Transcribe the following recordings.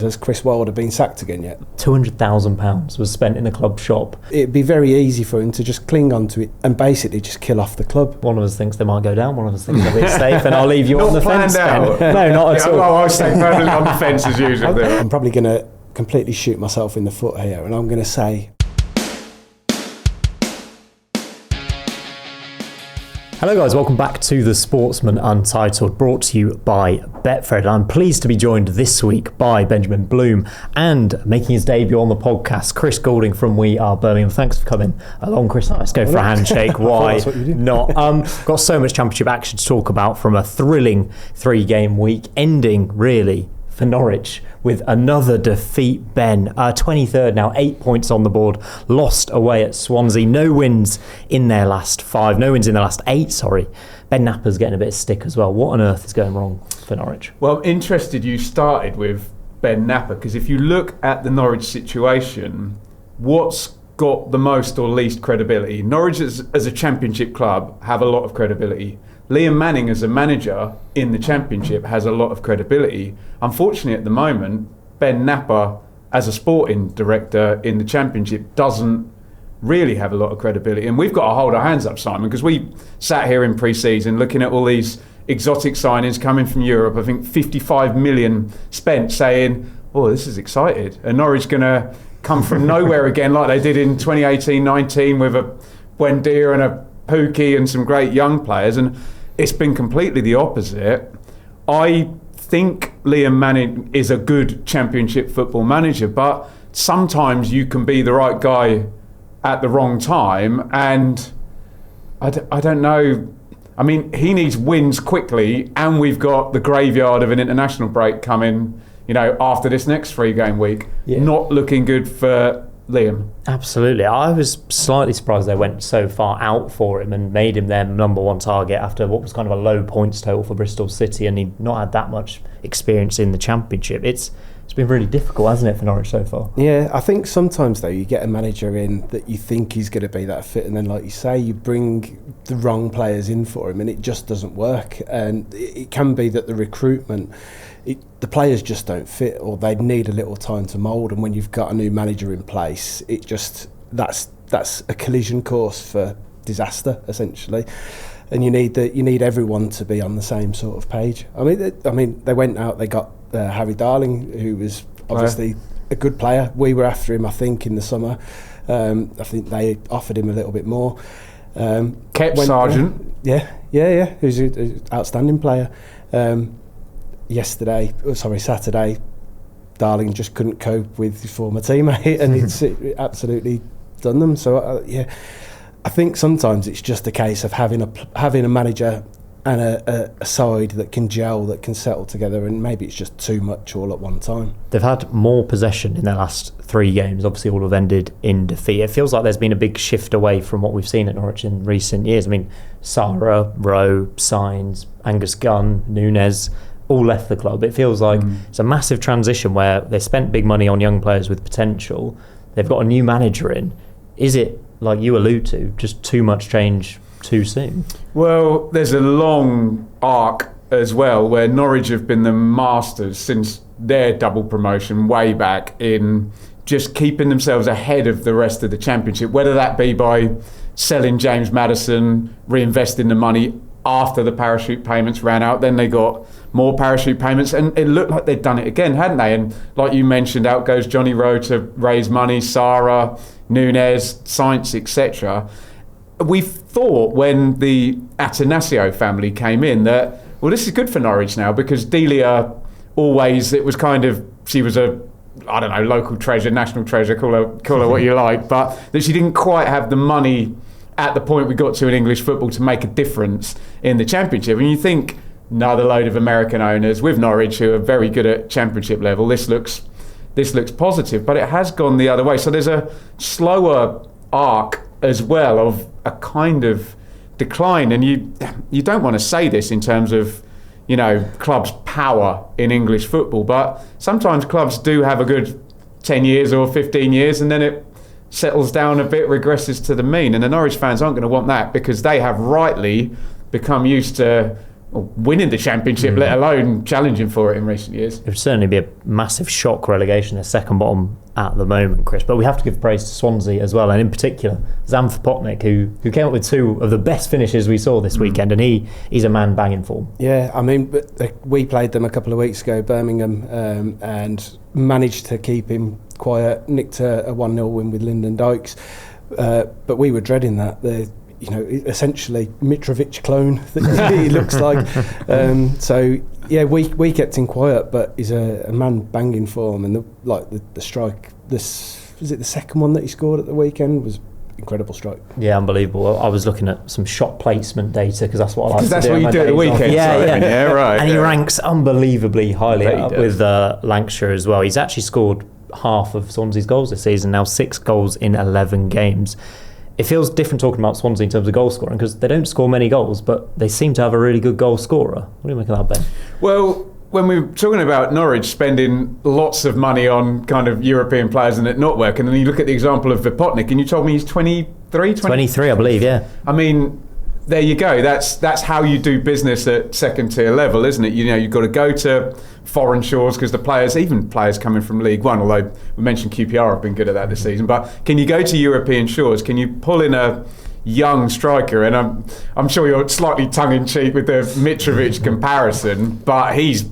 Has Chris Wilder been sacked again yet? £200,000 was spent in the club shop. It'd be very easy for him to just cling on to it and basically just kill off the club. One of us thinks they might go down, one of us thinks they'll be safe, and I'll leave you on the fence. No, not at all. I'll stay permanently on the fence as usual. I'm probably going to completely shoot myself in the foot here, and I'm going to say... Hello guys, welcome back to The Sportsman Untitled, brought to you by Betfred. I'm pleased to be joined this week by Benjamin Bloom and making his debut on the podcast, Chris Goulding from We Are Birmingham. Thanks for coming along, Chris. Let's go for a handshake. Why not? Got so much championship action to talk about, from a thrilling 3-game week, ending really for Norwich with another defeat, Ben. 23rd now, 8 points on the board, lost away at Swansea. No wins in their last 5, no wins in their last 8, sorry. Ben Napper's getting a bit of stick as well. What on earth is going wrong for Norwich? Well, I'm interested you started with Ben Napper, because if you look at the Norwich situation, what's got the most or least credibility? Norwich as a championship club have a lot of credibility. Liam Manning as a manager in the Championship has a lot of credibility. Unfortunately, at the moment, Ben Napper as a sporting director in the Championship doesn't really have a lot of credibility. And we've got to hold our hands up, Simon, because we sat here in pre-season looking at all these exotic signings coming from Europe. I think 55 million spent, saying, oh, this is excited. And Norwich going to come from nowhere again like they did in 2018-19 with a Buendia and a Pookie and some great young players. And it's been completely the opposite. I think Liam Manning is a good Championship football manager, but sometimes you can be the right guy at the wrong time, and I don't know. I mean, he needs wins quickly, and we've got the graveyard of an international break coming, after this next 3-game week. Yeah. Not looking good for Liam. Absolutely. I was slightly surprised they went so far out for him and made him their number one target after what was kind of a low points total for Bristol City, and he'd not had that much experience in the Championship. It's been really difficult, hasn't it, for Norwich so far? Yeah, I think sometimes, though, you get a manager in that you think he's going to be that fit, and then, like you say, you bring the wrong players in for him and it just doesn't work. And it can be that the recruitment, the players just don't fit, or they need a little time to mould, and when you've got a new manager in place, it just that's a collision course for disaster, essentially. And you need everyone to be on the same sort of page. I mean, they went out, they got Harry Darling, who was obviously a good player. We were after him, I think, in the summer. I think they offered him a little bit more. Kept Sargent. Yeah, who's an outstanding player. Saturday, Darling just couldn't cope with his former teammate, and it's absolutely done them. So I think sometimes it's just a case of having a manager and a side that can gel, that can settle together, and maybe it's just too much all at one time. They've had more possession in their last 3 games, obviously all have ended in defeat. It feels like there's been a big shift away from what we've seen at Norwich in recent years. I mean, Sarah, Rowe, Sainz, Angus Gunn, Nunez all left the club. It feels like it's a massive transition where they spent big money on young players with potential. They've got a new manager in. Is it, like you allude to, just too much change too soon? Well, there's a long arc as well where Norwich have been the masters since their double promotion way back in just keeping themselves ahead of the rest of the Championship, whether that be by selling James Maddison, reinvesting the money after the parachute payments ran out. Then they got more parachute payments, and it looked like they'd done it again, hadn't they? And like you mentioned, out goes Johnny Rowe to raise money, Sarah, Nunez, Sainz, etc. We thought when the Atanasio family came in that, well, this is good for Norwich now, because Delia always, it was kind of, she was a, I don't know, local treasure, national treasure, call her what you like, but that she didn't quite have the money at the point we got to in English football to make a difference in the Championship. And you think, another load of American owners with Norwich who are very good at Championship level, this looks positive, but it has gone the other way. So there's a slower arc as well of a kind of decline, and you don't want to say this in terms of clubs' power in English football, but sometimes clubs do have a good 10 years or 15 years, and then it settles down a bit, regresses to the mean, and the Norwich fans aren't going to want that, because they have rightly become used to winning the Championship, let alone challenging for it in recent years. It would certainly be a massive shock relegation, a second bottom at the moment, Chris. But we have to give praise to Swansea as well, and in particular Zamfir Potnik, who came up with two of the best finishes we saw this weekend, and he's a man banging form. Yeah, I mean, we played them a couple of weeks ago, Birmingham, and managed to keep him quiet, nicked a 1-0 win with Lyndon Dykes, but we were dreading that. Essentially Mitrovic clone that he looks like. So yeah, we kept him quiet, but he's a man banging form, and the strike. Was it the second one that he scored at the weekend? Was incredible strike. Yeah, unbelievable. I was looking at some shot placement data because that's what I like to do. That's what you do at the weekend. Yeah, right. And he ranks unbelievably highly up with Lancashire as well. He's actually scored half of Swansea's goals this season now, 6 goals in 11 games. It feels different talking about Swansea in terms of goal scoring because they don't score many goals, but they seem to have a really good goal scorer. What do you make of that, Ben? Well, when we were talking about Norwich spending lots of money on kind of European players and it not working, and then you look at the example of Vipotnik, and you told me he's 23? 23, I believe, yeah. I mean, there you go. That's how you do business at second tier level, isn't it? You've got to go to foreign shores because the players, even players coming from League One, although we mentioned QPR have been good at that this season, but can you go to European shores? Can you pull in a young striker? And I'm sure you're slightly tongue-in-cheek with the Mitrovic comparison, but he's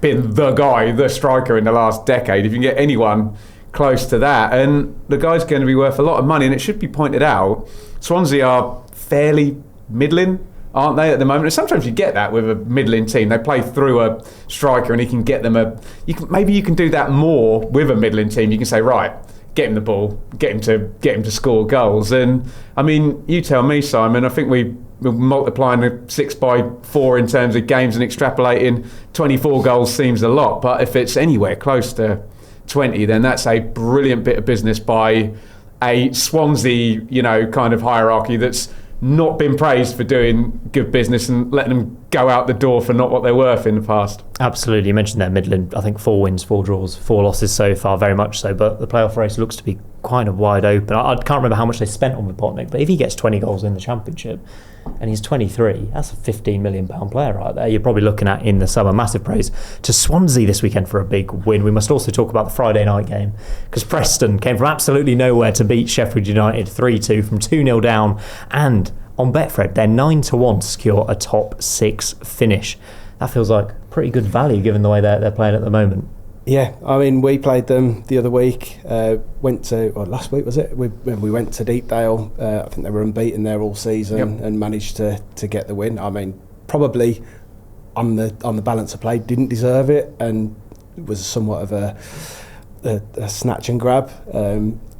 been the guy, the striker in the last decade. If you can get anyone close to that, and the guy's going to be worth a lot of money. And it should be pointed out, Swansea are fairly middling, aren't they, at the moment? And sometimes you get that with a middling team. They play through a striker and he can get them maybe you can do that more with a middling team. You can say, right, get him the ball, get him to score goals. And I mean, you tell me, Simon, I think we're multiplying the 6 by 4 in terms of games and extrapolating 24 goals seems a lot, but if it's anywhere close to 20, then that's a brilliant bit of business by a Swansea, kind of hierarchy that's not been praised for doing good business and letting them go out the door for not what they're worth in the past. Absolutely. You mentioned there Midland, I think 4 wins, 4 draws, 4 losses so far, very much so, but the playoff race looks to be kind of wide open. I can't remember how much they spent on Vipotnik, but if he gets 20 goals in the Championship and he's 23, that's a £15 million player right there. You're probably looking at in the summer. Massive praise to Swansea this weekend for a big win. We must also talk about the Friday night game because Preston came from absolutely nowhere to beat Sheffield United 3-2 from 2-0 down, and on Betfred they're 9-1 to secure a top 6 finish. That feels like pretty good value given the way they're playing at the moment. Yeah, I mean, we played them the other week, last week was it? We went to Deepdale. I think they were unbeaten there all season and managed to get the win. I mean, probably on the balance of play didn't deserve it, and it was somewhat of a snatch and grab.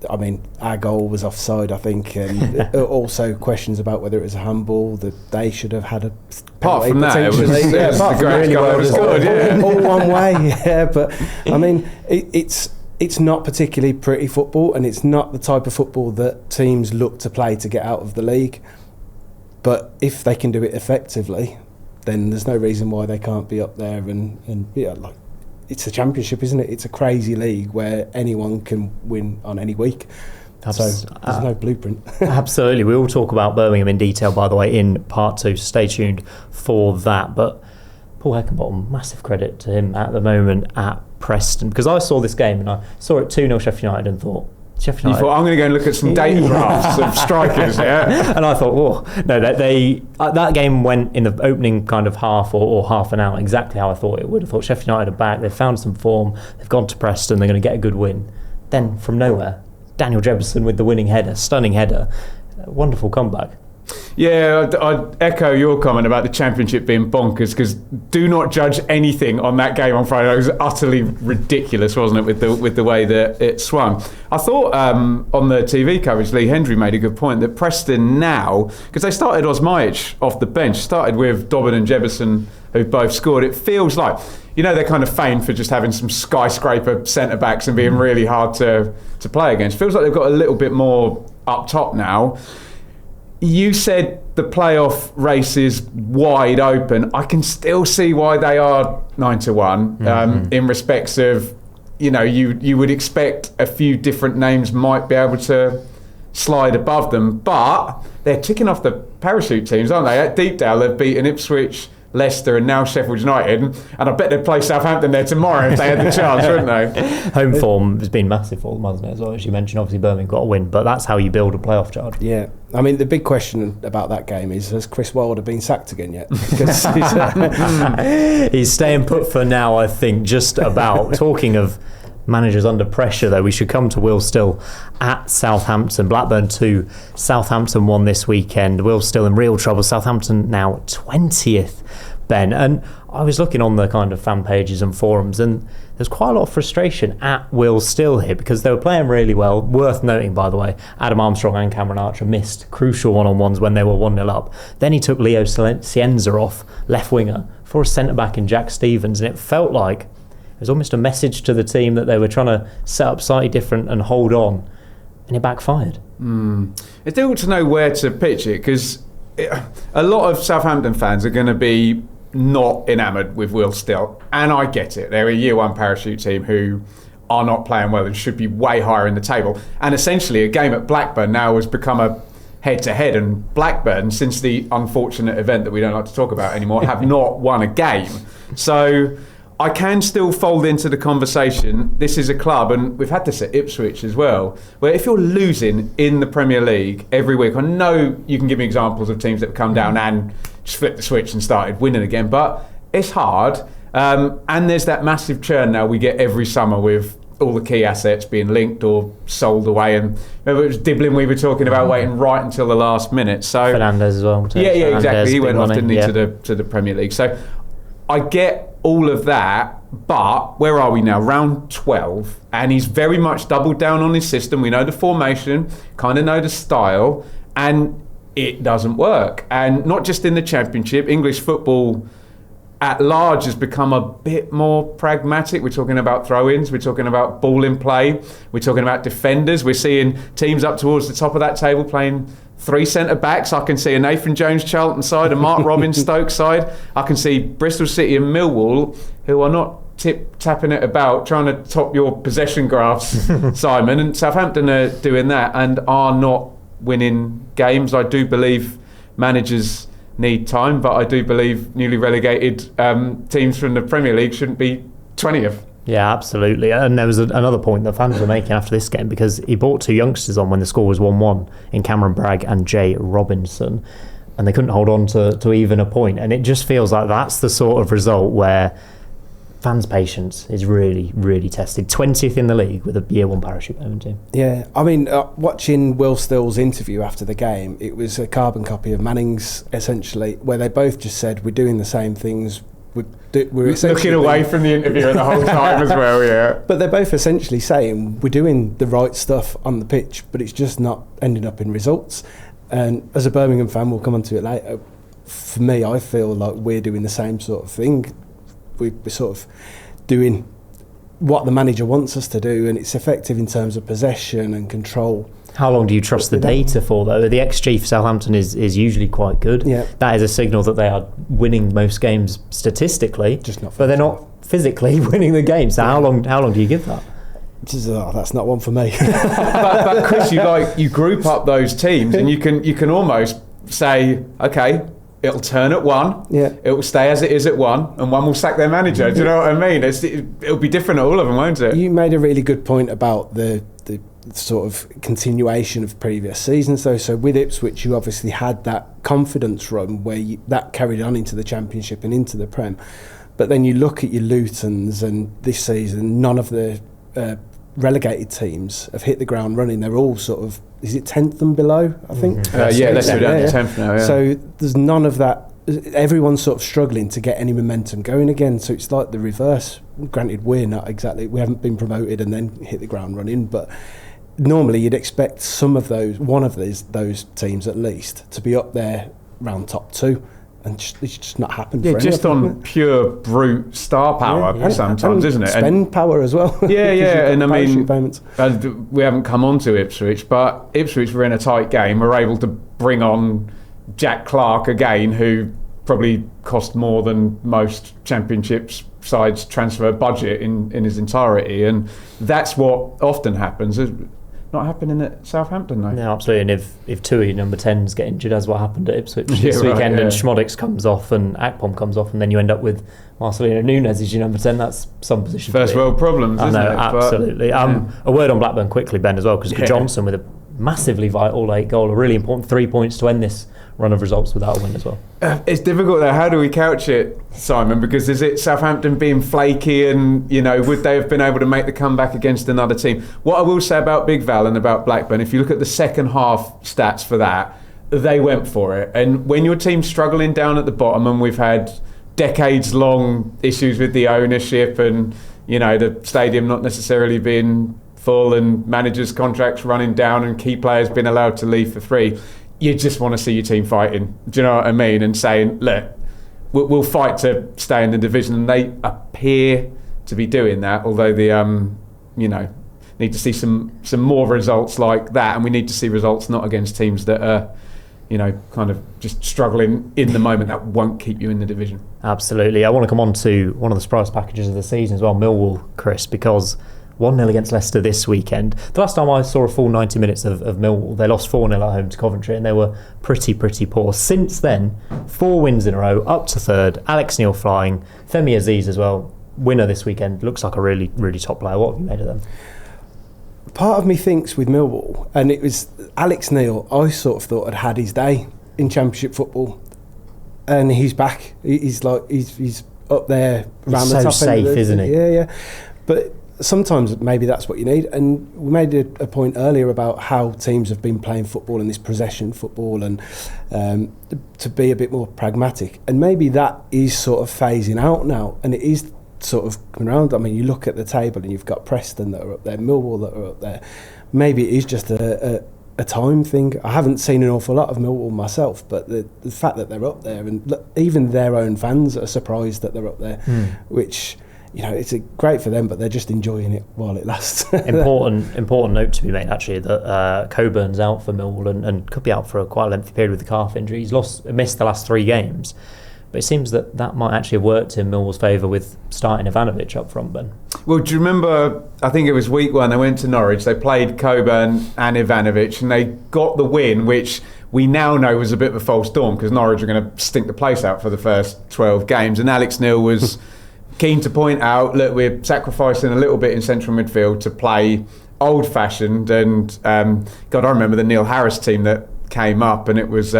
I mean, our goal was offside, I think, and also questions about whether it was a handball, that they should have had a apart from that, it was a great goal. It was good, all one way. Yeah, but I mean, it's not particularly pretty football, and it's not the type of football that teams look to play to get out of the league. But if they can do it effectively, then there's no reason why they can't be up there and it's a Championship, isn't it? It's a crazy league where anyone can win on any week. So there's no blueprint. Absolutely. We will talk about Birmingham in detail, by the way, in part 2. Stay tuned for that. But Paul Heckingbottom, massive credit to him at the moment at Preston, because I saw this game and I saw it 2-0 Sheffield United and thought, Sheffield United. You thought, I'm going to go and look at some data graphs of strikers, yeah? And I thought, whoa. No, that game went in the opening kind of half or half an hour exactly how I thought it would. I thought Sheffield United are back, they've found some form, they've gone to Preston, they're going to get a good win. Then, from nowhere, Daniel Jebison with the winning header, stunning header. Wonderful comeback. Yeah, I'd echo your comment about the Championship being bonkers, because do not judge anything on that game on Friday. It was utterly ridiculous, wasn't it, with the way that it swung. I thought on the TV coverage, Lee Hendry made a good point that Preston now, because they started Osmajic off the bench, started with Dobbin and Jebison, who both scored. It feels like, they're kind of famed for just having some skyscraper centre-backs and being really hard to play against. Feels like they've got a little bit more up top now. You said the playoff race is wide open. I can still see why they are 9-1 in respects of, you would expect a few different names might be able to slide above them, but they're ticking off the parachute teams, aren't they? At Deepdale, they've beaten Ipswich, Leicester and now Sheffield United, and I bet they'd play Southampton there tomorrow if they had the chance, wouldn't they? Home form has been massive for them, hasn't it, as well? As you mentioned, obviously Birmingham got a win, but that's how you build a playoff charge. Yeah, I mean, the big question about that game is, has Chris Wilder been sacked again yet? Because he's staying put for now, I think, just about. Talking of managers under pressure, though, we should come to Will Still at Southampton. Blackburn 2, Southampton 1 this weekend. Will Still in real trouble. Southampton now 20th, Ben. And I was looking on the kind of fan pages and forums, and there's quite a lot of frustration at Will Still here because they were playing really well. Worth noting, by the way, Adam Armstrong and Cameron Archer missed crucial one-on-ones when they were 1-0 up. Then he took Leo Cienza off, left winger, for a centre-back in Jack Stevens, and it felt like it was almost a message to the team that they were trying to set up slightly different and hold on, and it backfired. It's difficult to know where to pitch it because a lot of Southampton fans are going to be not enamoured with Will Still, and I get it. They're a year one parachute team who are not playing well and should be way higher in the table. And essentially, a game at Blackburn now has become a head-to-head, and Blackburn, since the unfortunate event that we don't like to talk about anymore, have not won a game. So I can still fold into the conversation. This is a club, and we've had this at Ipswich as well, where if you're losing in the Premier League every week, I know you can give me examples of teams that have come down and just flipped the switch and started winning again, but it's hard. And there's that massive churn now we get every summer with all the key assets being linked or sold away. And remember, it was Diblin we were talking about waiting right until the last minute. So Fernandez as well. Yeah, exactly. He went off, money, didn't he, to the Premier League. So I get all of that, but where are we now? Round 12, and he's very much doubled down on his system. We know the formation, kind of know the style, and it doesn't work. And not just in the Championship, English football at large has become a bit more pragmatic. We're talking about throw-ins, we're talking about ball in play, we're talking about defenders. We're seeing teams up towards the top of that table playing 3 centre-backs. I can see a Nathan Jones Charlton side, a Mark Robbins Stoke side. I can see Bristol City and Millwall, who are not tapping it about, trying to top your possession graphs, Simon. And Southampton are doing that and are not winning games. I do believe managers need time, but I do believe newly relegated teams from the Premier League shouldn't be 20th. Yeah, absolutely. And there was another point that fans were making after this game, because he brought 2 youngsters on when the score was 1-1 in Cameron Bragg and Jay Robinson, and they couldn't hold on to even a point. And it just feels like that's the sort of result where fans' patience is really, really tested. 20th in the league with a year one parachute team. Yeah, I mean, watching Will Still's interview after the game, it was a carbon copy of Manning's, essentially, where they both just said, we're doing the same things. We're looking away from the interviewer the whole time as well, yeah. But they're both essentially saying, we're doing the right stuff on the pitch, but it's just not ending up in results. And as a Birmingham fan, we'll come on to it later, for me, I feel like we're doing the same sort of thing. We're sort of doing what the manager wants us to do, and it's effective in terms of possession and control. How long do you trust the data for, though? The XG for Southampton is usually quite good. Yeah. That is a signal that they are winning most games statistically, just not, but they're not physically winning the game. So how long do you give that? That's not one for me. but Chris, you group up those teams, and you can almost say, okay, it'll turn at 1. Yeah. It will stay as it is at 1, and 1 will sack their manager. Do you know what I mean? It'll be different at all of them, won't it? You made a really good point about the sort of continuation of previous seasons, though. So with Ipswich, you obviously had that confidence run where that carried on into the Championship and into the Prem. But then you look at your Lutons, and this season, none of the relegated teams have hit the ground running. They're all sort of, is it 10th and below, I think? Let's go down to 10th now, yeah. So there's none of that. Everyone's sort of struggling to get any momentum going again. So it's like the reverse. Granted, we haven't been promoted and then hit the ground running, but normally you'd expect one of those teams at least, to be up there around top 2. And it's just not happened. Yeah, just on pure brute star power sometimes, isn't it? Spend power as well. Yeah, and I mean, we haven't come on to Ipswich, but Ipswich were in a tight game. We're able to bring on Jack Clark again, who probably cost more than most Championships sides' transfer budget in his entirety, and that's what often happens. not happening at Southampton though. No, absolutely. And if Tui, number 10s, get injured, as what happened at Ipswich this weekend, and Schmodix comes off and Akpom comes off, and then you end up with Marcelino Nunes as your number 10, that's some position. First world problems, isn't it? Absolutely. A word on Blackburn quickly, Ben, as well, because Johnson with a massively vital late goal, a really important 3 points to end this run of results without a win as well. It's difficult though. How do we couch it, Simon? Because is it Southampton being flaky, and would they have been able to make the comeback against another team? What I will say about Big Val and about Blackburn, if you look at the second half stats for that, they went for it. And when your team's struggling down at the bottom, and we've had decades long issues with the ownership, and the stadium not necessarily being full, and managers' contracts running down, and key players being allowed to leave for free, you just want to see your team fighting. Do you know what I mean? And saying, look, we'll fight to stay in the division. And they appear to be doing that, although they need to see some more results like that. And we need to see results not against teams that are kind of just struggling in the moment, that won't keep you in the division. Absolutely. I want to come on to one of the surprise packages of the season as well, Millwall, Chris, because 1-0 against Leicester this weekend. The last time I saw a full 90 minutes of Millwall, they lost 4-0 at home to Coventry, and they were pretty poor. Since then, 4 wins in a row, up to third. Alex Neil flying, Femi Aziz as well, winner this weekend. Looks like a really, really top player. What have you made of them? Part of me thinks with Millwall, and it was Alex Neil, I sort of thought had his day in Championship football, and he's back. He's up there around the top. He's so safe, isn't he? Yeah. But sometimes maybe that's what you need. And we made a point earlier about how teams have been playing football and this possession football, and to be a bit more pragmatic. And maybe that is sort of phasing out now, and it is sort of coming around. I mean, you look at the table and you've got Preston that are up there, Millwall that are up there. Maybe it is just a time thing. I haven't seen an awful lot of Millwall myself, but the fact that they're up there, and even their own fans are surprised that they're up there, which... it's great for them, but they're just enjoying it while it lasts. important note to be made, actually, that Coburn's out for Millwall and could be out for quite a lengthy period with the calf injury. He's missed the last 3 games, but it seems that might actually have worked in Millwall's favour with starting Ivanovic up front, Ben. Well, do you remember, I think it was week 1, they went to Norwich, they played Coburn and Ivanovic, and they got the win, which we now know was a bit of a false dawn, because Norwich are going to stink the place out for the first 12 games, and Alex Neil was... keen to point out, look, we're sacrificing a little bit in central midfield to play old-fashioned, and God, I remember the Neil Harris team that came up, and it was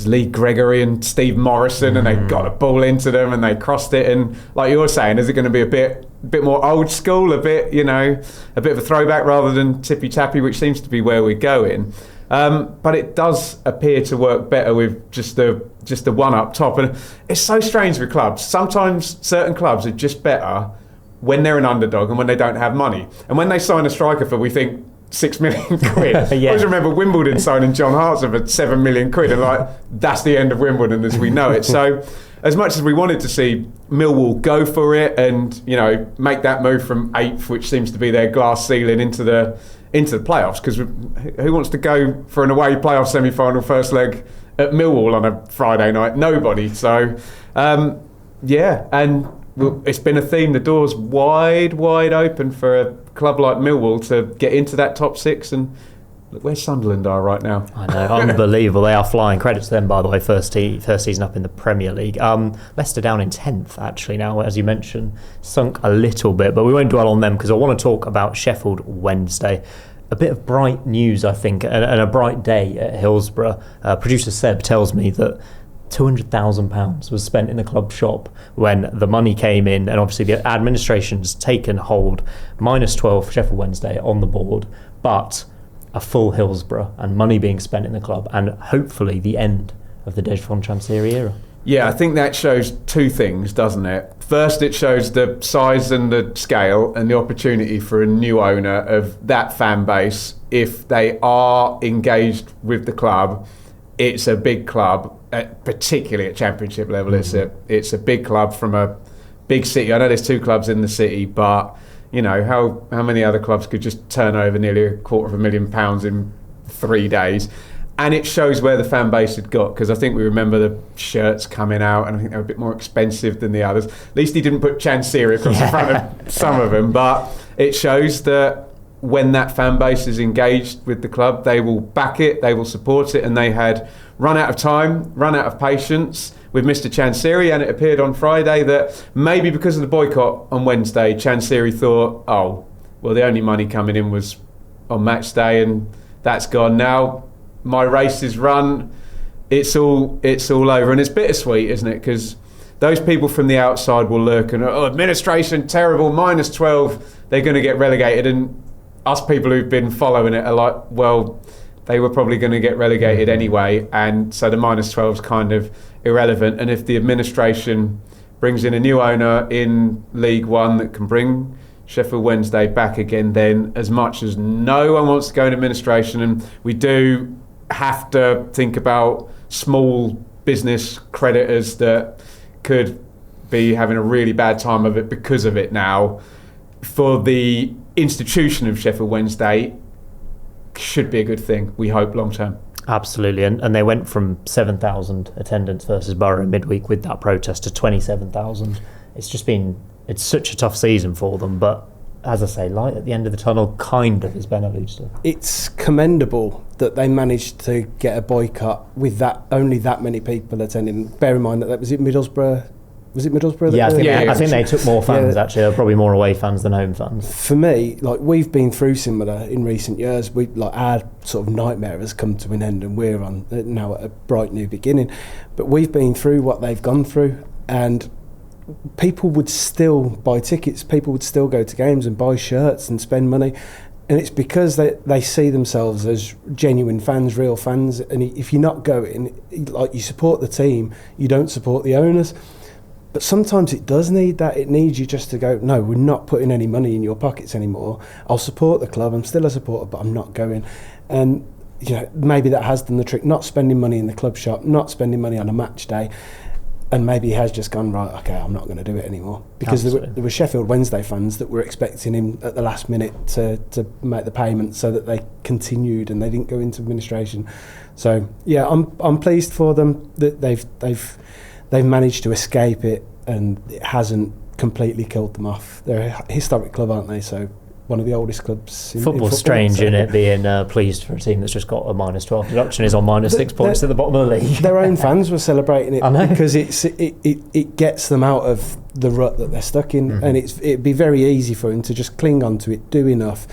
Lee Gregory and Steve Morrison, and they got a ball into them and they crossed it, and like you're saying, is it going to be a bit more old school, a bit of a throwback rather than tippy-tappy, which seems to be where we're going. But it does appear to work better with just the one up top, and it's so strange with clubs. Sometimes certain clubs are just better when they're an underdog and when they don't have money. And when they sign a striker for, we think, 6 million quid. I always remember Wimbledon signing John Hartson for 7 million quid, and that's the end of Wimbledon as we know it. So as much as we wanted to see Millwall go for it and make that move from 8th, which seems to be their glass ceiling, into the playoffs, because who wants to go for an away playoff semi-final first leg at Millwall on a Friday night? Nobody. So, and it's been a theme. The door's wide open for a club like Millwall to get into that top 6, and look where Sunderland are right now. I know, unbelievable. They are flying. Credit to them, by the way, first season up in the Premier League. Leicester down in 10th, actually, now, as you mentioned, sunk a little bit, but we won't dwell on them because I want to talk about Sheffield Wednesday. A bit of bright news, I think, and a bright day at Hillsborough. Producer Seb tells me that £200,000 was spent in the club shop when the money came in, and obviously the administration's taken hold. -12 for Sheffield Wednesday on the board, but a full Hillsborough and money being spent in the club, and hopefully the end of the Dej Chansiri era. Yeah, I think that shows 2 things, doesn't it? First, it shows the size and the scale and the opportunity for a new owner of that fan base. If they are engaged with the club, it's a big club, particularly at Championship level. It's a big club from a big city. I know there's 2 clubs in the city, but how many other clubs could just turn over nearly £250,000 in 3 days? And it shows where the fan base had got, because I think we remember the shirts coming out, and I think they were a bit more expensive than the others. At least he didn't put Chansiri across the front of some of them, but it shows that when that fan base is engaged with the club, they will back it, they will support it, and they had run out of time, run out of patience with Mr. Chansiri, and it appeared on Friday that maybe because of the boycott on Wednesday, Chansiri thought, oh, well, the only money coming in was on match day, and that's gone now. My race is run. It's all over, and it's bittersweet, isn't it? Because those people from the outside will lurk and, oh, administration terrible, -12, they're going to get relegated, and us people who've been following it are like, well, they were probably going to get relegated anyway, and so the -12 is kind of irrelevant. And if the administration brings in a new owner in League One that can bring Sheffield Wednesday back again, then as much as no one wants to go in administration, and we do have to think about small business creditors that could be having a really bad time of it because of it now, for the institution of Sheffield Wednesday should be a good thing, we hope, long term. Absolutely, and they went from 7,000 attendance versus Borough midweek with that protest to 27,000. It's such a tough season for them, but as I say, light at the end of the tunnel, kind of, as Ben alludes to. It's commendable that they managed to get a boycott with only that many people attending. Bear in mind that was it Middlesbrough. Was it Middlesbrough? Yeah, I think they took more fans, actually. They're probably more away fans than home fans. For me, like, we've been through similar in recent years. Our sort of nightmare has come to an end, and we're on now at a bright new beginning. But we've been through what they've gone through, and people would still buy tickets. People would still go to games and buy shirts and spend money. And it's because they see themselves as genuine fans, real fans. And if you're not going, like, you support the team, you don't support the owners. But sometimes it does need that. It needs you just to go, no, we're not putting any money in your pockets anymore. I'll support the club. I'm still a supporter, but I'm not going. And maybe that has done the trick. Not spending money in the club shop, not spending money on a match day. And maybe he has just gone, right, okay, I'm not going to do it anymore. Because there were Sheffield Wednesday fans that were expecting him at the last minute to make the payment so that they continued and they didn't go into administration. So, yeah, I'm pleased for them that they've managed to escape it, and it hasn't completely killed them off. They're a historic club, aren't they? So one of the oldest clubs in football. Strange, isn't it, being pleased for a team that's just got a -12 deduction, is on -6 points at the bottom of the league. Their own fans were celebrating it because it gets them out of the rut that they're stuck in, and it'd be very easy for them to just cling on to it, do enough,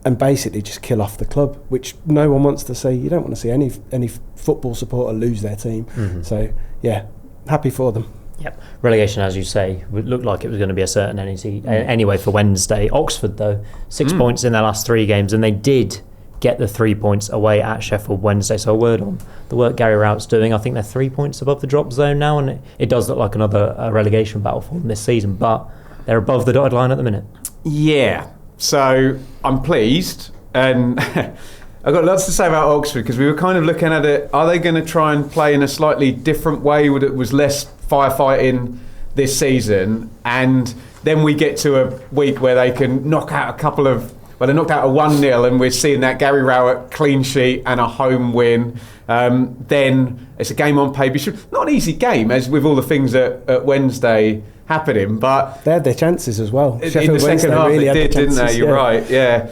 and basically just kill off the club, which no one wants to see. You don't want to see any football supporter lose their team. So, yeah, happy for them. Yep. Relegation, as you say, looked like it was going to be a certainty anyway for Wednesday. Oxford, though, 6 points in their last 3 games, and they did get the 3 points away at Sheffield Wednesday. So a word on the work Gary Rowett's doing. I think they're 3 points above the drop zone now, and it does look like another relegation battle for them this season, but they're above the dotted line at the minute. Yeah, so I'm pleased, and I've got lots to say about Oxford, because we were kind of looking at it, are they going to try and play in a slightly different way that was less firefighting this season? And then we get to a week where they can knock out a couple of, well, they knocked out a 1-0, and we're seeing that Gary Rowett clean sheet and a home win. Then it's a game on paper. Not an easy game, as with all the things at Wednesday happening, but they had their chances as well. In the second half, really they did, didn't they? You're right, yeah.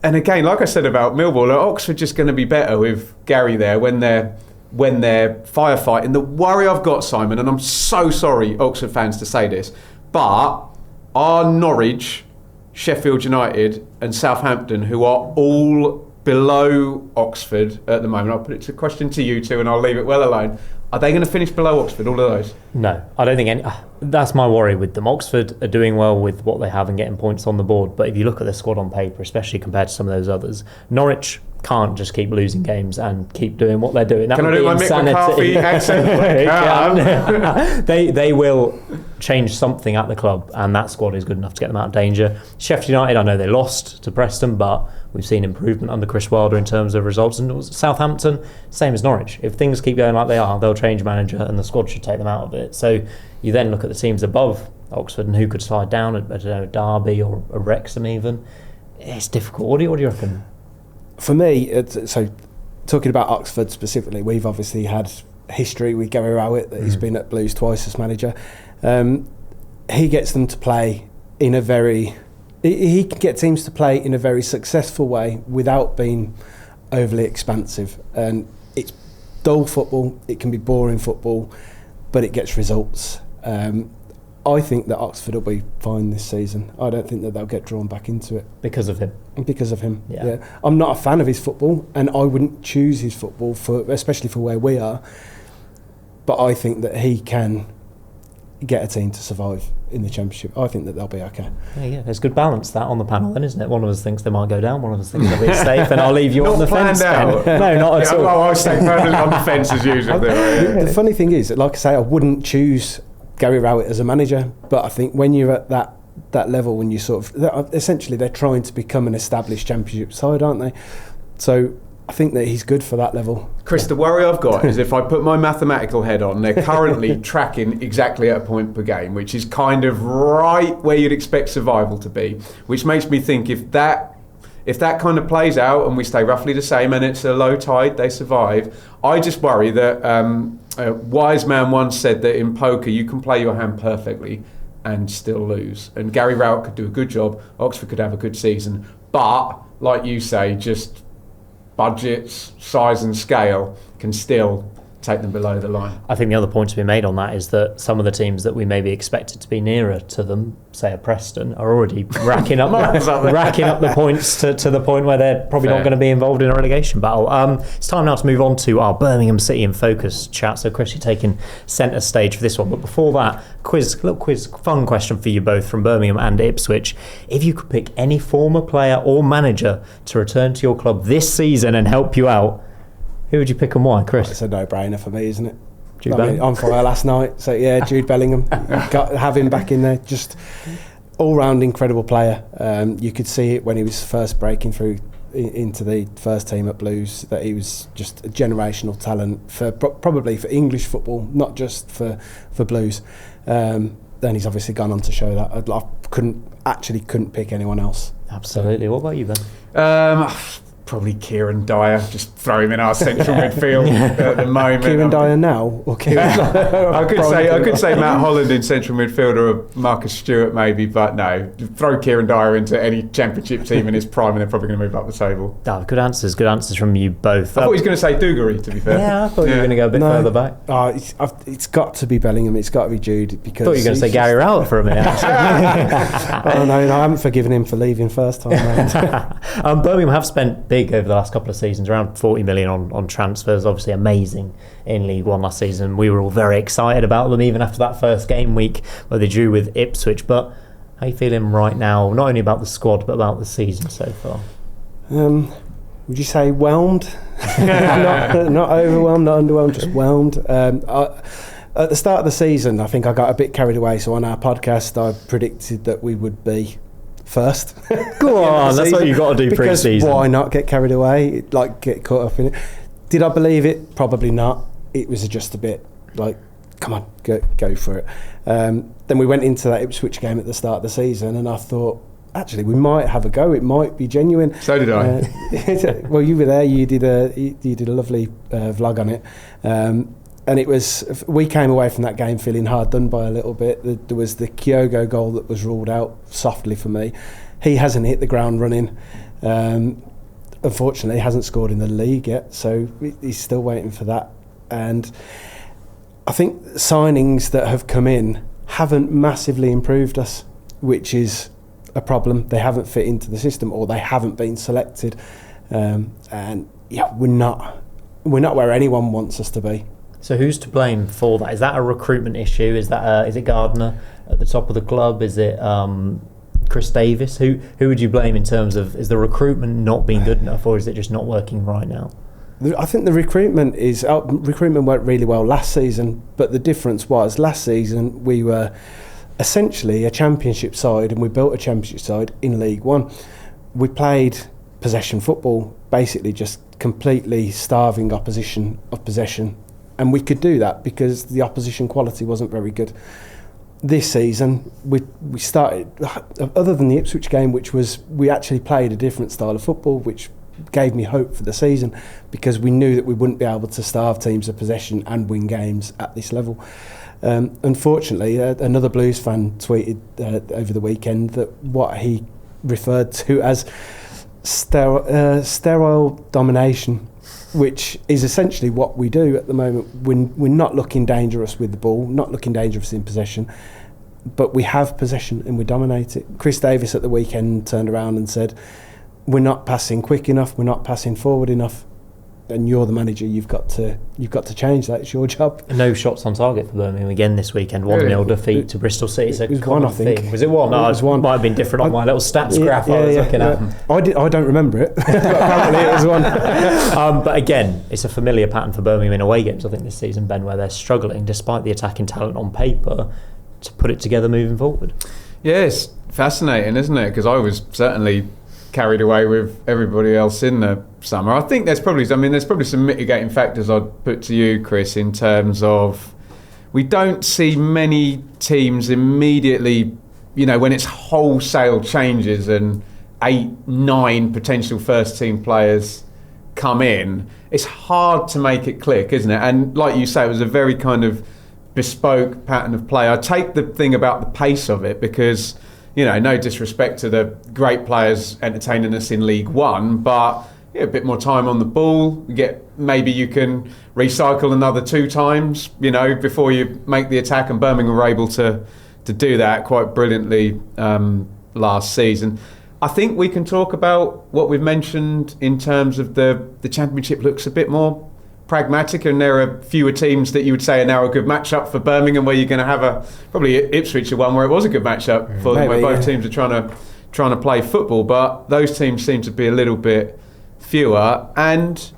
And again, like I said about Millwall, Oxford just going to be better with Gary there when they're firefighting. The worry I've got, Simon, and I'm so sorry, Oxford fans, to say this, but are Norwich, Sheffield United and Southampton, who are all below Oxford at the moment, I'll put it to a question to you two and I'll leave it well alone, are they going to finish below Oxford, all of those? No, I don't think any. That's my worry with them. Oxford are doing well with what they have and getting points on the board, but if you look at their squad on paper, especially compared to some of those others, Norwich can't just keep losing games and keep doing what they're doing. That Can I do my insanity. Mick McCarthy accent? They will change something at the club, and that squad is good enough to get them out of danger. Sheffield United, I know they lost to Preston, but we've seen improvement under Chris Wilder in terms of results. And Southampton, same as Norwich. If things keep going like they are, they'll change manager and the squad should take them out of it. So you then look at the teams above Oxford and who could slide down, I don't know, Derby or a Wrexham even. It's difficult. What do you reckon? For me, so talking about Oxford specifically, we've obviously had history with Gary Rowett, that he's been at Blues twice as manager. He gets them to play in a very He can get teams to play in a very successful way without being overly expansive. And it's dull football, it can be boring football, but it gets results. I think that Oxford will be fine this season. I don't think that they'll get drawn back into it. Because of him? Because of him, yeah. I'm not a fan of his football, and I wouldn't choose his football, especially for where we are. But I think that he can get a team to survive in the Championship. I think that they'll be okay. Yeah, there's good balance that on the panel then, isn't it? One of us thinks they might go down, one of us thinks they'll be safe, and I'll leave you on the fence. Out. No, not at all. I'll stay permanently on the fence as usual. The funny thing is, like I say, I wouldn't choose Gary Rowett as a manager, but I think when you're at that level, when you sort of essentially they're trying to become an established Championship side, aren't they? So I think that he's good for that level. Chris, the worry I've got is if I put my mathematical head on, they're currently tracking exactly at a point per game, which is kind of right where you'd expect survival to be, which makes me think if that kind of plays out and we stay roughly the same and it's a low tide, they survive. I just worry that a wise man once said that in poker you can play your hand perfectly and still lose. And Gary Rowett could do a good job, Oxford could have a good season, but like you say, just budgets, size and scale can still take them below the line. I think the other point to be made on that is that some of the teams that we maybe expected to be nearer to them, say a Preston, are already racking up the points to the point where they're probably not going to be involved in a relegation battle. It's time now to move on to our Birmingham City in Focus chat. So Chris, you're taking centre stage for this one. But before that, little quiz, fun question for you both from Birmingham and Ipswich. If you could pick any former player or manager to return to your club this season and help you out, who would you pick and why, Chris? It's a no-brainer for me, isn't it? Jude Bellingham. On fire last night, so yeah, Jude Bellingham. Have him back in there. Just all-round incredible player. You could see it when he was first breaking through into the first team at Blues, that he was just a generational talent for probably for English football, not just for Blues. Then he's obviously gone on to show that. I couldn't pick anyone else. Absolutely. What about you, Ben? Probably Kieran Dyer. Just throw him in our central midfield at the moment. Kieran Dyer now, or Kieran? I could say Matt Holland in central midfield, or Marcus Stewart maybe, but no. Throw Kieran Dyer into any Championship team in his prime, and they're probably going to move up the table. Oh, good answers from you both. I thought he was going to say Dougarry, to be fair. Yeah, I thought you were going to go a bit further back. It's got to be Bellingham. It's got to be Jude, because I thought you were going to say Gary Rowett for a minute. Oh no, I haven't forgiven him for leaving first time round. Birmingham have spent big over the last couple of seasons, around 40 million on transfers. Obviously amazing in League One last season. We were all very excited about them even after that first game week where they drew with Ipswich. But how are you feeling right now, not only about the squad but about the season so far? Would you say whelmed? not overwhelmed, not underwhelmed, just whelmed. At the start of the season, I think I got a bit carried away. So on our podcast, I predicted that we would be first. Go on, that's what you've got to do pre-season. Because why not get carried away, get caught up in it? Did I believe it? Probably not. It was just a bit like, come on, go for it. Then we went into that Ipswich game at the start of the season, and I thought, actually, we might have a go. It might be genuine. So did I. Well, you were there. You did a lovely vlog on it. And we came away from that game feeling hard done by a little bit. There was the Kyogo goal that was ruled out softly for me. He hasn't hit the ground running. Unfortunately, he hasn't scored in the league yet, so he's still waiting for that. And I think signings that have come in haven't massively improved us, which is a problem. They haven't fit into the system, or they haven't been selected. And yeah, we're not where anyone wants us to be. So who's to blame for that? Is that a recruitment issue? Is it Gardner at the top of the club? Is it Chris Davies? Who would you blame in terms of, is the recruitment not being good enough, or is it just not working right now? I think the recruitment went really well last season, but the difference was last season we were essentially a Championship side, and we built a Championship side in League One. We played possession football, basically just completely starving opposition of possession. And we could do that because the opposition quality wasn't very good. This season, we started, other than the Ipswich game, which was, we actually played a different style of football, which gave me hope for the season, because we knew that we wouldn't be able to starve teams of possession and win games at this level. Unfortunately, another Blues fan tweeted over the weekend that what he referred to as sterile domination, which is essentially what we do at the moment. We're not looking dangerous with the ball, not looking dangerous in possession, but we have possession and we dominate it. Chris Davies at the weekend turned around and said, we're not passing quick enough, we're not passing forward enough. And you're the manager, you've got to change that. It's your job. No shots on target for Birmingham again this weekend. 1-0 defeat to Bristol City. It was one, I think. Was it one? No, it was one. Might have been different on my little stats graph I was looking at. I don't remember it. But apparently it was one. But again, it's a familiar pattern for Birmingham in away games, I think, this season, Ben, where they're struggling, despite the attacking talent on paper, to put it together moving forward. Yeah, it's fascinating, isn't it? Because I was certainly carried away with everybody else in the summer. I think there's probably some mitigating factors I'd put to you, Chris, in terms of we don't see many teams immediately, when it's wholesale changes and 8-9 potential first team players come in, it's hard to make it click, isn't it? And like you say, it was a very kind of bespoke pattern of play. I take the thing about the pace of it because, no disrespect to the great players entertaining us in League One, but a bit more time on the ball. Maybe you can recycle another 2 times, before you make the attack. And Birmingham were able to do that quite brilliantly last season. I think we can talk about what we've mentioned in terms of the Championship looks a bit more pragmatic, and there are fewer teams that you would say are now a good matchup for Birmingham, where you're going to have probably Ipswich one where it was a good matchup for them, where both teams are trying to play football, but those teams seem to be a little bit fewer. And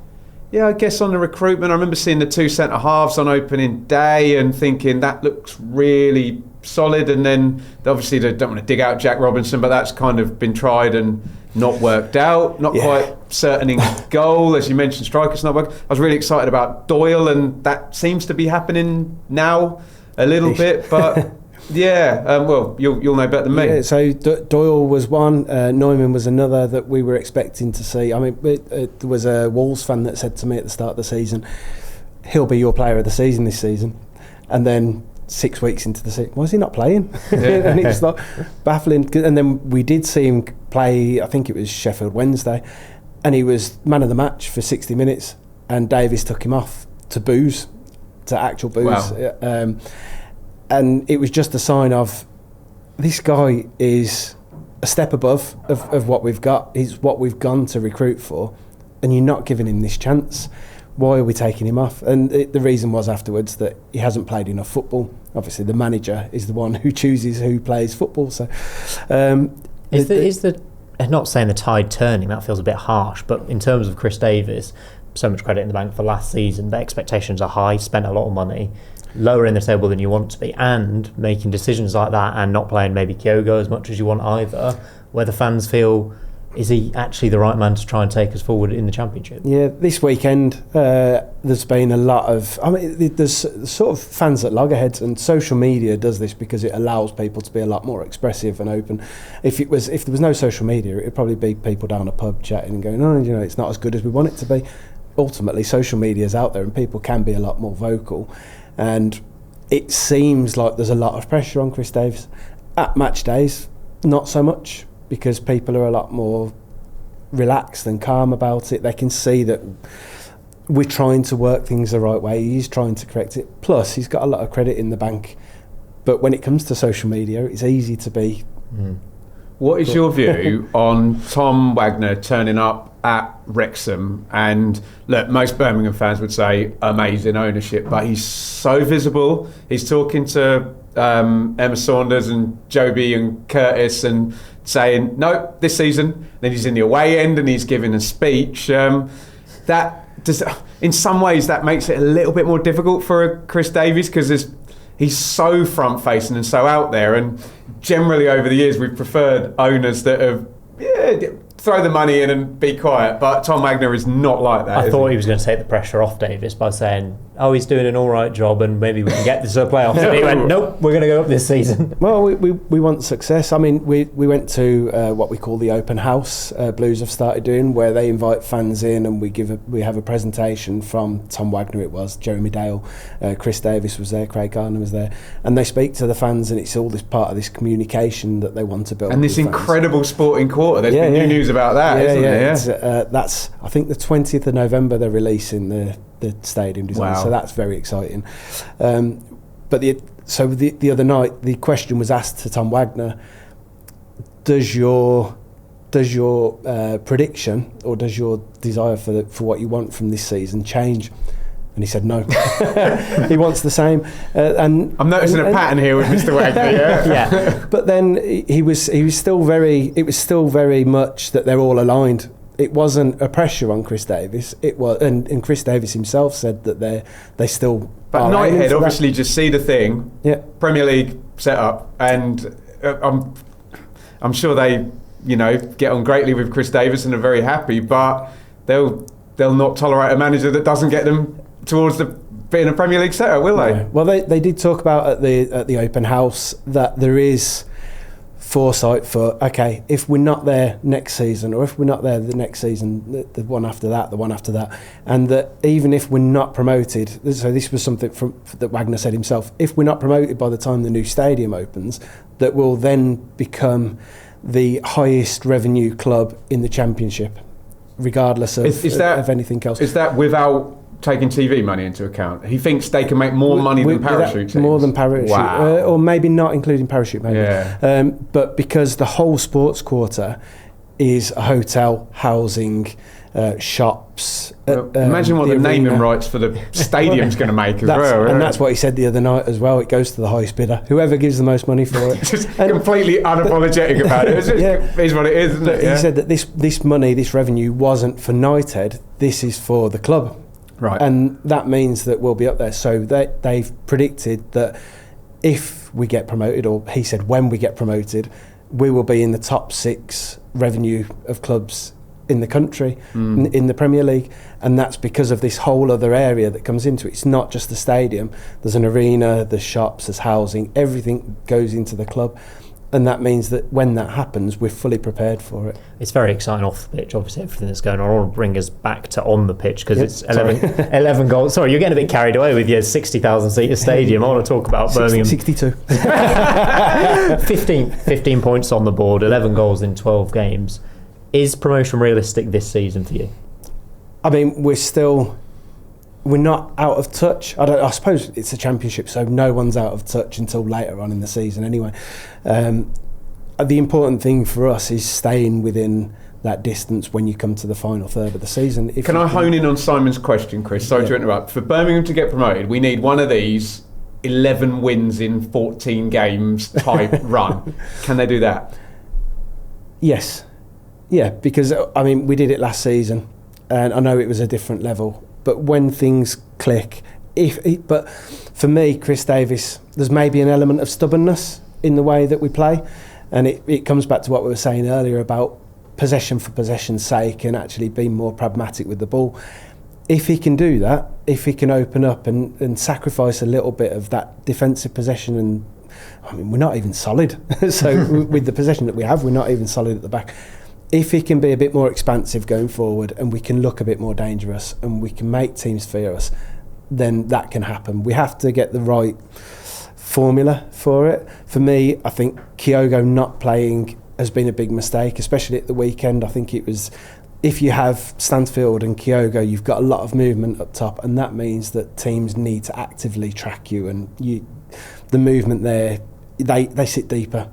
I guess on the recruitment, I remember seeing the 2 centre halves on opening day and thinking that looks really solid, and then obviously they don't want to dig out Jack Robinson, but that's kind of been tried and not worked out, quite certain in goal. As you mentioned, strikers not working. I was really excited about Doyle, and that seems to be happening now a little bit, but well, you'll know better than me. So Doyle was one, Neumann was another that we were expecting to see. I mean, there was a Wolves fan that said to me at the start of the season, he'll be your player of the season this season, and then 6 weeks into the season, why is he not playing? And it was like baffling. And then we did see him play, I think it was Sheffield Wednesday, and he was man of the match for 60 minutes, and Davies took him off to actual booze. Wow. And it was just a sign of this guy is a step above of what we've got. He's what we've gone to recruit for, and you're not giving him this chance. Why are we taking him off? And the reason was afterwards that he hasn't played enough football. Obviously, the manager is the one who chooses who plays football. So, I'm not saying the tide turning, that feels a bit harsh, but in terms of Chris Davies, so much credit in the bank for last season. The expectations are high, spent a lot of money, lower in the table than you want to be, and making decisions like that and not playing maybe Kyogo as much as you want either, where the fans feel, is he actually the right man to try and take us forward in the Championship? Yeah, this weekend there's been a lot of, there's sort of fans at loggerheads, and social media does this because it allows people to be a lot more expressive and open. If there was no social media, it'd probably be people down a pub chatting and going, it's not as good as we want it to be. Ultimately, social media is out there and people can be a lot more vocal, and it seems like there's a lot of pressure on Chris Davies. At match days, not so much, because people are a lot more relaxed and calm about it. They can see that we're trying to work things the right way. He's trying to correct it. Plus, he's got a lot of credit in the bank. But when it comes to social media, it's easy to be... What is your view on Tom Wagner turning up at Wrexham? And look, most Birmingham fans would say amazing ownership, but he's so visible. He's talking to Emma Saunders and Joby and Curtis and saying, no, this season. Then he's in the away end and he's giving a speech. In some ways, that makes it a little bit more difficult for Chris Davies, because he's so front-facing and so out there. And generally over the years, we've preferred owners that have, throw the money in and be quiet. But Tom Wagner is not like that. I thought he was going to take the pressure off Davies by saying, he's doing an all right job and maybe we can get this to the playoffs. And he went, nope, we're going to go up this season. Well, we want success. I mean, we went to what we call the open house. Blues have started doing, where they invite fans in and we have a presentation from Tom Wagner. It was Jeremy Dale, Chris Davies was there, Craig Garner was there, and they speak to the fans, and it's all this part of this communication that they want to build. And this incredible sporting quarter. There's been new news about that, isn't there? That's, I think, the 20th of November they're releasing the stadium design. Wow. So that's very exciting. But the other night the question was asked to Tom Wagner: Does your prediction or does your desire for what you want from this season change? And he said no. He wants the same. And I'm noticing a pattern here with Mr. Wagner. Yeah. But then he was still very. It was still very much that they're all aligned. It wasn't a pressure on Chris Davies. It was, and Chris Davies himself said that they still. But Knighthead obviously just see the thing. Yeah. Premier League set up, and I'm sure they get on greatly with Chris Davies and are very happy. But they'll not tolerate a manager that doesn't get them towards being a Premier League setup, will they? Yeah. Well, they did talk about at the open house that there is foresight for, okay, if we're not there next season, or if we're not there the next season, the one after that, and that even if we're not promoted, so this was something that Wagner said himself, if we're not promoted by the time the new stadium opens, that we'll then become the highest revenue club in the Championship, regardless of anything else. Is that without taking TV money into account? He thinks they can make more money than parachute teams. More than parachute. Wow. Or maybe not including parachute, maybe. Yeah. But because the whole sports quarter is a hotel, housing, shops. Imagine what the naming rights for the stadium's going to make as well. And that's what he said the other night as well. It goes to the highest bidder, whoever gives the most money for it. Just completely unapologetic about it. It is what it is, isn't it? He said that this money, this revenue, wasn't for Knighthead. This is for the club. Right. And that means that we'll be up there. So they've predicted that if we get promoted, or he said when we get promoted, we will be in the top 6 revenue of clubs in the country, in the Premier League. And that's because of this whole other area that comes into it. It's not just the stadium. There's an arena, there's shops, there's housing, everything goes into the club. And that means that when that happens, we're fully prepared for it. It's very exciting off the pitch, obviously, everything that's going on. I want to bring us back to on the pitch, because it's 11 goals. Sorry, you're getting a bit carried away with your 60,000-seater stadium. I want to talk about Birmingham. 62. 15 points on the board, 11 goals in 12 games. Is promotion realistic this season for you? I mean, we're not out of touch. I suppose it's a Championship, so no one's out of touch until later on in the season anyway. The important thing for us is staying within that distance when you come to the final third of the season. Can I hone in on Simon's question, Chris? Sorry to interrupt. For Birmingham to get promoted, we need one of these 11 wins in 14 games type run. Can they do that? Yes. Yeah, because, I mean, we did it last season, and I know it was a different level. But when things click, but for me, Chris Davies, there's maybe an element of stubbornness in the way that we play, and it comes back to what we were saying earlier about possession for possession's sake and actually being more pragmatic with the ball. If he can do that, if he can open up and sacrifice a little bit of that defensive possession, and I mean, we're not even solid. So with the possession that we have, we're not even solid at the back. If he can be a bit more expansive going forward, and we can look a bit more dangerous, and we can make teams fear us, then that can happen. We have to get the right formula for it. For me, I think Kyogo not playing has been a big mistake, especially at the weekend. I think it was, if you have Stansfield and Kyogo, you've got a lot of movement up top, and that means that teams need to actively track you, and the movement there, they sit deeper.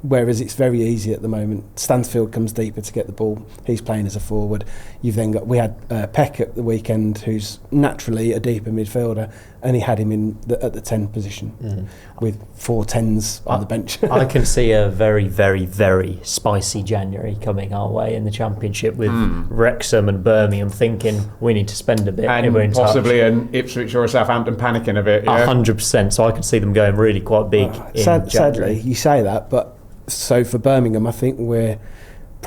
Whereas it's very easy at the moment. Stansfield comes deeper to get the ball. He's playing as a forward. You've then got, we had Peck at the weekend, who's naturally a deeper midfielder, and he had him at the 10 position with 4 10s on the bench. I can see a very, very, very spicy January coming our way in the Championship, with Wrexham and Birmingham thinking we need to spend a bit. And possibly an Ipswich or a Southampton panicking a bit. Yeah? 100%. So I can see them going really quite big in January. Sadly, you say that, but so for Birmingham, I think we're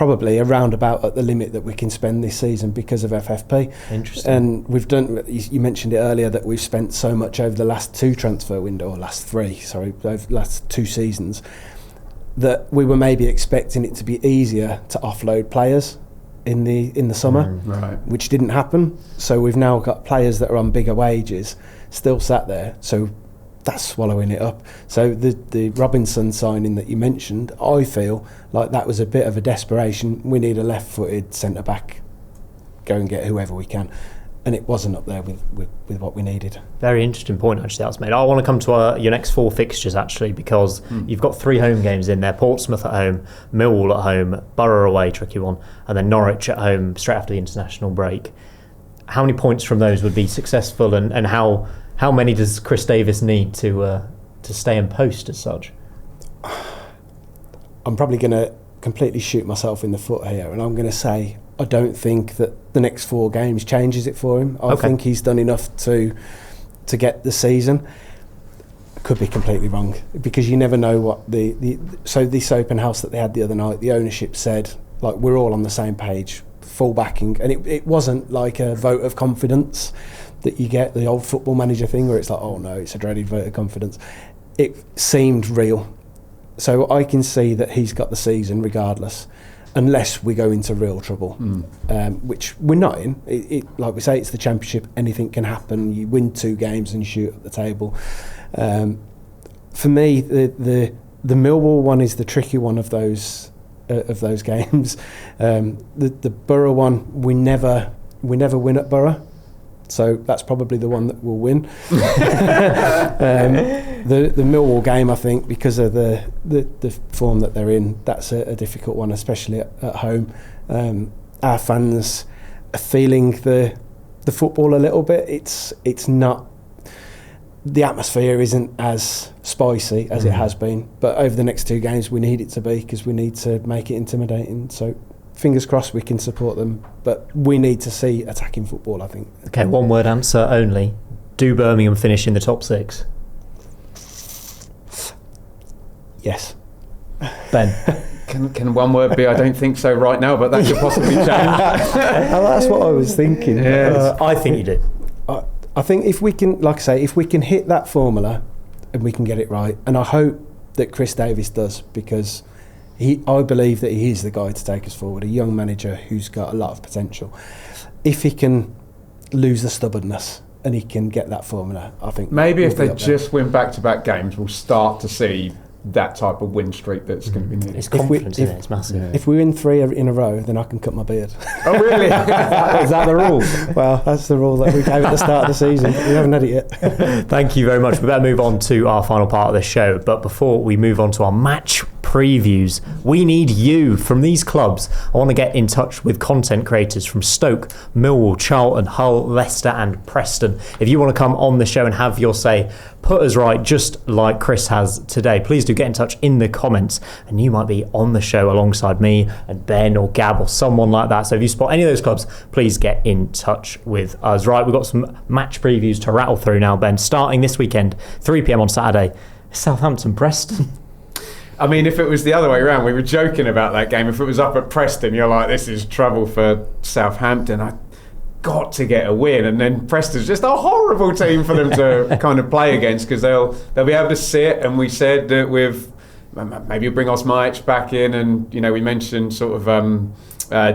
probably around about at the limit that we can spend this season because of FFP. Interesting. And we've done, you mentioned it earlier, that we've spent so much over the last 2 transfer window, or last 3, sorry, over the last 2 seasons, that we were maybe expecting it to be easier to offload players in the summer, right, which didn't happen. So we've now got players that are on bigger wages still sat there, so that's swallowing it up. So the Robinson signing that you mentioned, I feel like that was a bit of a desperation. We need a left-footed centre-back, go and get whoever we can, and it wasn't up there with what we needed. Very interesting point actually that's made. I want to come to your next 4 fixtures actually, because you've got 3 home games in there: Portsmouth at home, Millwall at home, Borough away, tricky one, and then Norwich at home straight after the international break. How many points from those would be successful, and how many does Chris Davies need to stay in post as such? I'm probably going to completely shoot myself in the foot here, and I'm going to say I don't think that the next 4 games changes it for him. I think he's done enough to get the season. Could be completely wrong, because you never know what so this open house that they had the other night, the ownership said, like, we're all on the same page, full backing, and it wasn't like a vote of confidence that you get, the old football manager thing where it's like, oh no, it's a dreaded vote of confidence. It seemed real. So I can see that he's got the season regardless, unless we go into real trouble, which we're not in. Like we say, it's the Championship, anything can happen. You win 2 games and you shoot at the table. For me, the Millwall one is the tricky one of those games. The Borough one, we never win at Borough. So that's probably the one that will win. The Millwall game, I think, because of the form that they're in, that's a difficult one, especially at home. Our fans are feeling the football a little bit. It's not, the atmosphere isn't as spicy as it has been. But over the next 2 games, we need it to be, because we need to make it intimidating. So fingers crossed we can support them, but we need to see attacking football, I think. Okay, 1 word answer only. Do Birmingham finish in the top 6? Yes. Ben? Can 1 word be I don't think so right now, but that could possibly change? That's what I was thinking. I think you do. I think if we can, like I say, if we can hit that formula and we can get it right, and I hope that Chris Davies does, because I believe that he is the guy to take us forward, a young manager who's got a lot of potential. If he can lose the stubbornness and he can get that formula, I think maybe if they just win back-to-back games, we'll start to see that type of win streak that's going to be needed. It's confidence, isn't it? It's massive. Yeah. If we win 3 in a row, then I can cut my beard. Oh, really? Is that the rule? Well, that's the rule that we gave at the start of the season, but we haven't had it yet. Thank you very much. We better move on to our final part of the show. But before we move on to our match previews, we need you from these clubs. I want to get in touch with content creators from Stoke, Millwall, Charlton, Hull, Leicester and Preston. If you want to come on the show and have your say, put us right just like Chris has today, please do get in touch in the comments, and you might be on the show alongside me and Ben or Gab or someone like that. So if you spot any of those clubs, please get in touch with us. Right, we've got some match previews to rattle through now, Ben. Starting this weekend, 3 p.m. on Saturday, Southampton, Preston. I mean, if it was the other way around, we were joking about that game. If it was up at Preston, you're like, this is trouble for Southampton. I got to get a win, and then Preston's just a horrible team for them to kind of play against, because they'll be able to sit. And we said that with maybe we'll bring Osmajic back in, and we mentioned sort of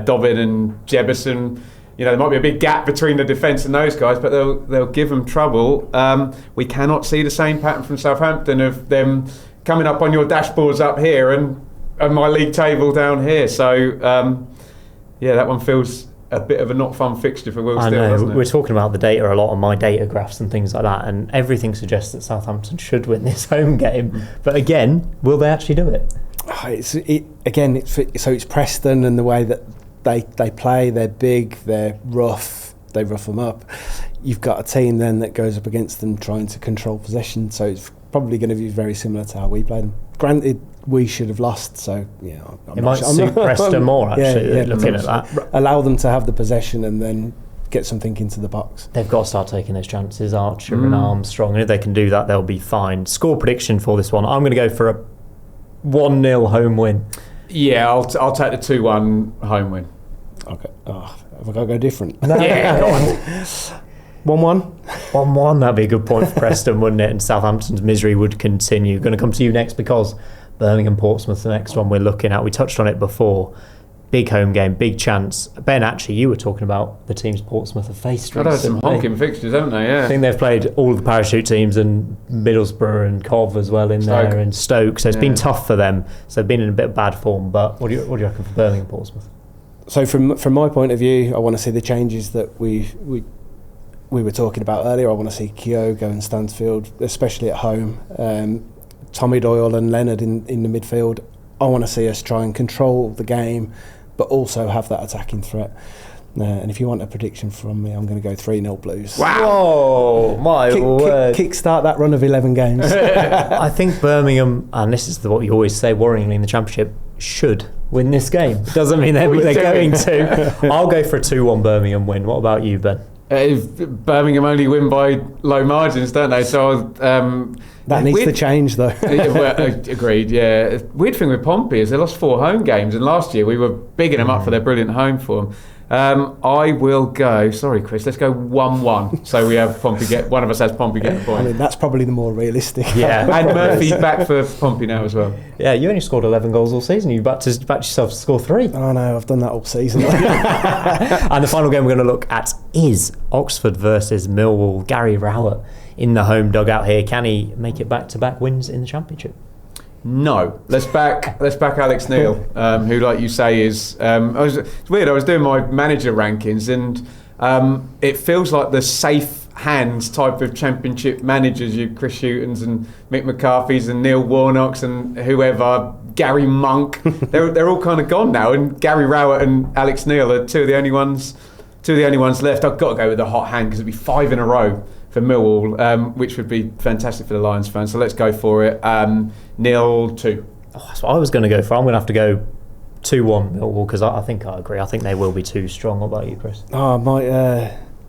Dobbin and Jebison. There might be a big gap between the defence and those guys, but they'll give them trouble. We cannot see the same pattern from Southampton of them coming up on your dashboards up here and my league table down here. So that one feels a bit of a not fun fixture for Will Steele, doesn't it? We're talking about the data a lot on my data graphs and things like that, and everything suggests that Southampton should win this home game. But again, will they actually do it? It's Preston, and the way that they play, they're big, they're rough, they rough them up. You've got a team then that goes up against them trying to control possession, so it's probably going to be very similar to how we played them. Granted, we should have lost, so it might suit Preston more actually. Looking at that, allow them to have the possession and then get something into the box. They've got to start taking those chances. Archer and Armstrong, and if they can do that, they'll be fine. Score prediction for this one: I'm going to go for a 1-0 home win. Yeah, I'll take the 2-1 home win. Okay. Oh, have I got to go different? No. Yeah, go on. 1-1. 1-1, that'd be a good point for Preston, wouldn't it? And Southampton's misery would continue. Going to come to you next because Birmingham Portsmouth, the next one we're looking at. We touched on it before. Big home game, big chance. Ben, actually, you were talking about the teams Portsmouth have faced recently. I've had some honking fixtures, haven't they? Yeah. I think they've played all of the parachute teams and Middlesbrough and Cov as well in Stoke. there and Stoke. So it's been tough for them. So they've been in a bit of bad form. But what do you reckon for Birmingham Portsmouth? So from my point of view, I want to see the changes that we were talking about earlier. I want to see Keogh go in Stansfield, especially at home. Tommy Doyle and Leonard in the midfield. I want to see us try and control the game, but also have that attacking threat. And if you want a prediction from me, I'm going to go 3-0 Blues. Wow! Whoa, my word. Kickstart that run of 11 games. I think Birmingham, and this is what you always say worryingly in the Championship, should win this game. Doesn't mean they're going to. I'll go for a 2-1 Birmingham win. What about you, Ben? Birmingham only win by low margins, don't they? So that needs to change, though. Agreed. Yeah. Weird thing with Pompey is they lost 4 home games, and last year we were bigging them up for their brilliant home form. I will go. Sorry, Chris. Let's go 1-1. So we have Pompey get. One of us has Pompey get the point. I mean, that's probably the more realistic. Yeah, and Murphy's back for Pompey now as well. Yeah, you only scored 11 goals all season. You backed yourself to score 3. Oh no, I've done that all season. And the final game we're going to look at is Oxford versus Millwall. Gary Rowett in the home dugout here. Can he make it back-to-back wins in the Championship? No, let's back Alex Neil, who, like you say, is. It's weird. I was doing my manager rankings, and it feels like the safe hands type of Championship managers. You Chris Hughton's and Mick McCarthy's and Neil Warnock's and whoever, Gary Monk. they're all kind of gone now, and Gary Rowett and Alex Neil are two of the only ones left. I've got to go with the hot hand because it'd be 5 in a row for Millwall, which would be fantastic for the Lions fans. So let's go for it. 0-2. Oh, that's what I was going to go for. I'm going to have to go 2-1 Millwall because I think I agree. I think they will be too strong. What about you, Chris? Oh,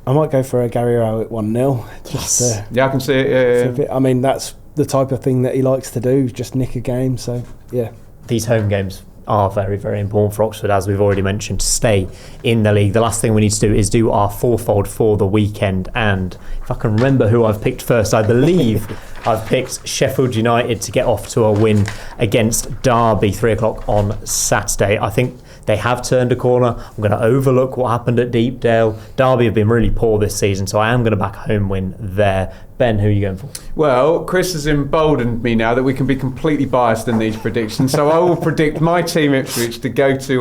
I might go for a Gary Rowett 1-0. Just, yeah, I can see it. Yeah. I mean, that's the type of thing that he likes to do, just nick a game. So, yeah. These home games are very, very important for Oxford, as we've already mentioned, to stay in the league. The last thing we need to do is do our fourfold for the weekend. And if I can remember who I've picked first, I believe I've picked Sheffield United to get off to a win against Derby, 3 o'clock on Saturday. I think they have turned a corner. I'm going to overlook what happened at Deepdale. Derby have been really poor this season, so I am going to back a home win there. Ben, who are you going for? Well, Chris has emboldened me now that we can be completely biased in these predictions. So I will predict my team Ipswich to go to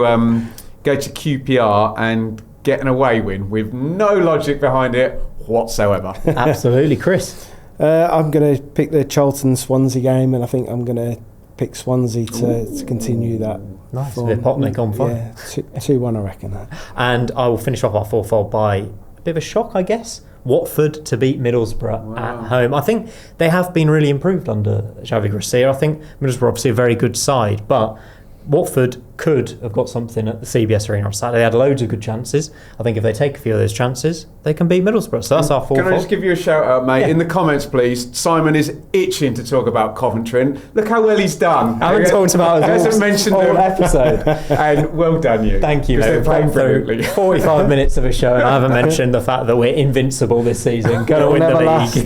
QPR and get an away win with no logic behind it whatsoever. Absolutely. Chris? I'm going to pick the Charlton-Swansea game, and I think I'm going to pick Swansea to continue that. Nice, a bit Potnick on fire. Yeah, 2-1 I reckon. And I will finish off our fourfold by a bit of a shock, I guess. Watford to beat Middlesbrough at home. I think they have been really improved under Xavi Gracia. I think Middlesbrough obviously a very good side, but Watford could have got something at the CBS Arena on Saturday. They had loads of good chances. I think if they take a few of those chances, they can beat Middlesbrough. So that's our fourfold. Can I just give you a shout out, mate? Yeah. In the comments, please. Simon is itching to talk about Coventry. And look how well he's done. I haven't talked about it. Hasn't mentioned whole episode. And well done, you. Thank you. They're playing brilliantly. 45 minutes of a show, and I haven't mentioned the fact that we're invincible this season. Going to win the league.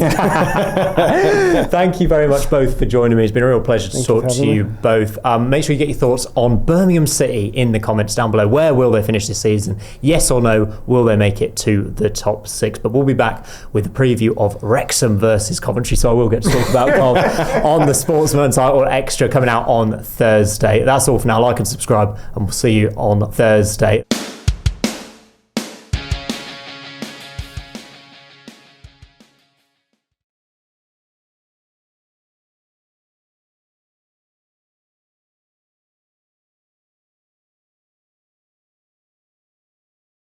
Thank you very much both for joining me. It's been a real pleasure to talk to you both. Make sure you get your thoughts on Birmingham City in the comments down below. Where will they finish this season? Yes or no? Will they make it to the top 6? But we'll be back with a preview of Wrexham versus Coventry, so I will get to talk about Cov on the Sportsman Title Extra coming out on Thursday. That's all for now. Like and subscribe, and we'll see you on Thursday.